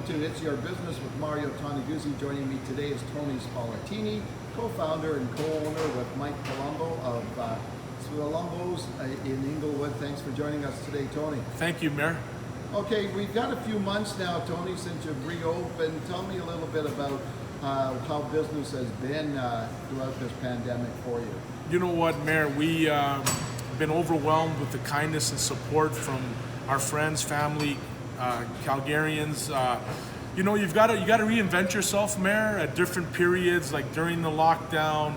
welcome to It's Your Business with Mario Toneguzzi. Joining me today is Tony Spoletini, co-founder and co-owner with Mike Spolumbo of Spolumbo's in Inglewood. Thanks for joining us today, Tony. Thank you, Mayor. Okay, we've got a few months now, Tony, since you've reopened. Tell me a little bit about how business has been throughout this pandemic for you. You know what, Mayor? We been overwhelmed with the kindness and support from our friends, family, Calgarians. You know, you got to reinvent yourself, Mayor, at different periods, like during the lockdown,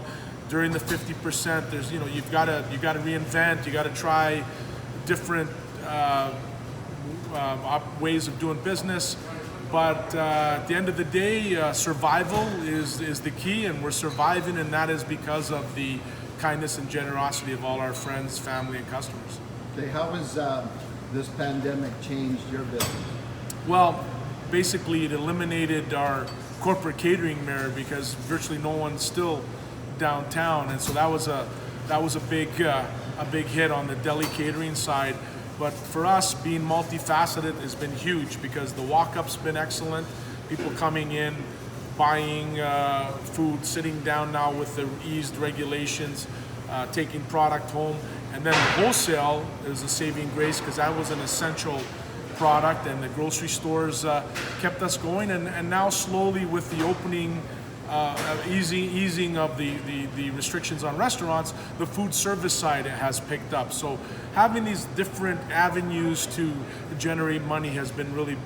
during the 50%. There's, you know, you've got to reinvent. You got to try different ways of doing business. But at the end of the day, survival is the key, and we're surviving, and that is because of the kindness and generosity of all our friends, family, and customers. Okay, how has this pandemic changed your business? Well, basically it eliminated our corporate catering, Mayor, because virtually no one's still downtown, and so that was a big hit on the deli catering side. But for us, being multifaceted has been huge because the walk-up's been excellent. People coming in, buying food, sitting down now with the eased regulations, taking product home. And then the wholesale is a saving grace because that was an essential product, and the grocery stores kept us going. And now slowly with the opening, easing of the restrictions on restaurants, the food service side has picked up. So having these different avenues to generate money has been really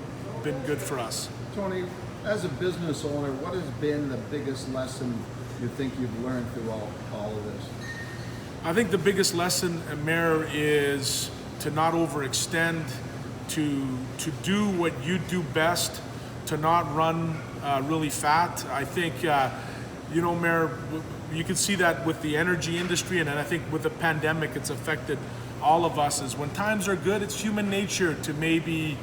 been good for us. Tony, as a business owner, what has been the biggest lesson you think you've learned through all of this? I think the biggest lesson, Mayor, is to not overextend, to do what you do best, to not run really fat. I think, you know, Mayor, you can see that with the energy industry, and I think with the pandemic, it's affected all of us. Is when times are good, it's human nature to maybe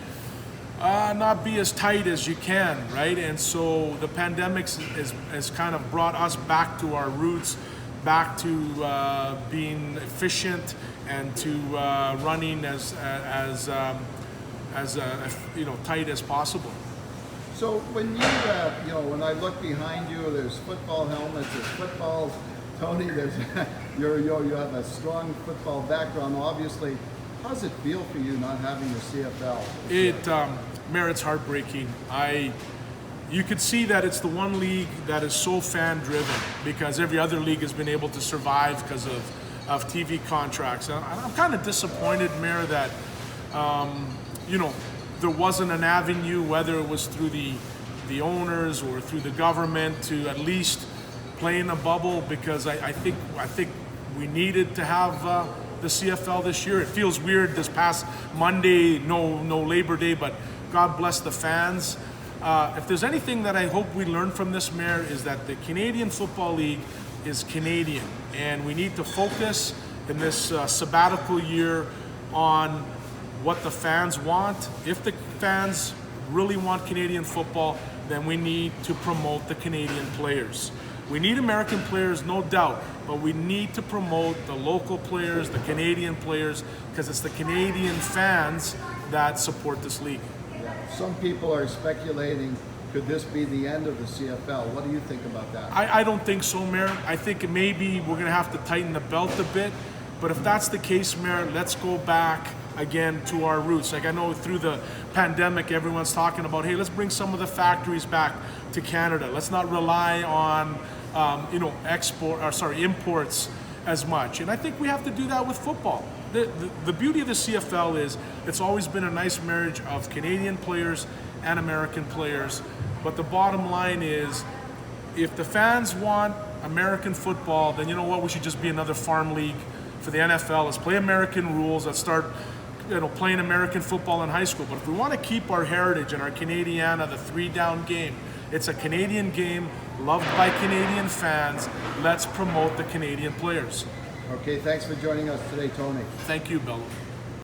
not be as tight as you can, right? And so the pandemic has kind of brought us back to our roots, back to being efficient and to running as you know, tight as possible. So when you know, when I look behind you, there's football helmets, there's footballs. Tony, there's you have a strong football background, obviously. How does it feel for you not having the CFL? Mayor, it's heartbreaking. You could see that it's the one league that is so fan-driven because every other league has been able to survive because of TV contracts. And I'm kind of disappointed, Mayor, that you know, there wasn't an avenue, whether it was through the owners or through the government, to at least play in a bubble, because I think we needed to have the CFL this year. It feels weird this past Monday, no Labor Day, but God bless the fans. If there's anything that I hope we learn from this, Mayor, is that the Canadian Football League is Canadian, and we need to focus in this sabbatical year on what the fans want. If the fans really want Canadian football, then we need to promote the Canadian players. We need American players, no doubt, but we need to promote the local players, the Canadian players, because it's the Canadian fans that support this league. Yeah. Some people are speculating, could this be the end of the CFL? What do you think about that? I don't think so, Mayor. I think maybe we're going to have to tighten the belt a bit, but if that's the case, Mayor, let's go back again to our roots. Like, I know through the pandemic, everyone's talking about, hey, let's bring some of the factories back to Canada. Let's not rely on you know, imports as much. And I think we have to do that with football. The beauty of the CFL is it's always been a nice marriage of Canadian players and American players. But the bottom line is, if the fans want American football, then you know what? We should just be another farm league for the NFL. Let's play American rules. Let's start, you know, playing American football in high school. But if we want to keep our heritage and our Canadiana, the three-down game, it's a Canadian game loved by Canadian fans. Let's promote the Canadian players. Okay, thanks for joining us today, Tony. Thank you, Bello.